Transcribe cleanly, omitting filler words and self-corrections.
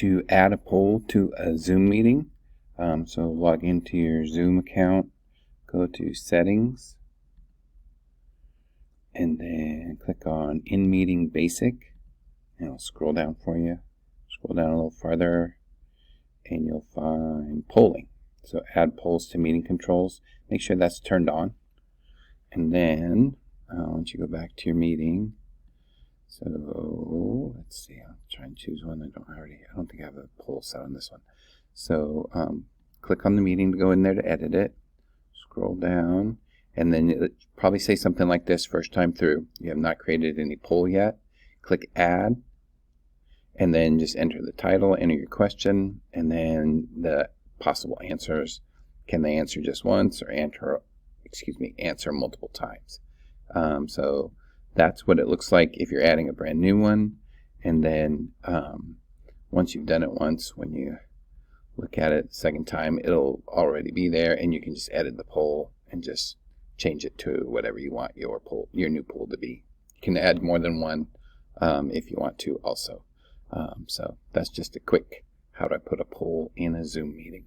to add a poll to a Zoom meeting. So log into your Zoom account, go to Settings, and then click on In Meeting Basic, and it'll scroll down for you. Scroll down a little farther, and you'll find Polling. So add polls to meeting controls. Make sure that's turned on. And then once you go back to your meeting, so let's see, I'll try and choose one. I don't think I have a poll set on this one. So click on the meeting to go in there to edit it. Scroll down, and then it'll probably say something like this first time through. You have not created any poll yet. Click Add, and then just enter the title, enter your question, and then the possible answers. Can they answer just once or answer multiple times? So that's what it looks like if you're adding a brand new one. And then once you've done it once, when you look at it the second time, it'll already be there, and you can just edit the poll and just change it to whatever you want your new poll to be. You can add more than one if you want to also. So that's just a quick how to put a poll in a Zoom meeting.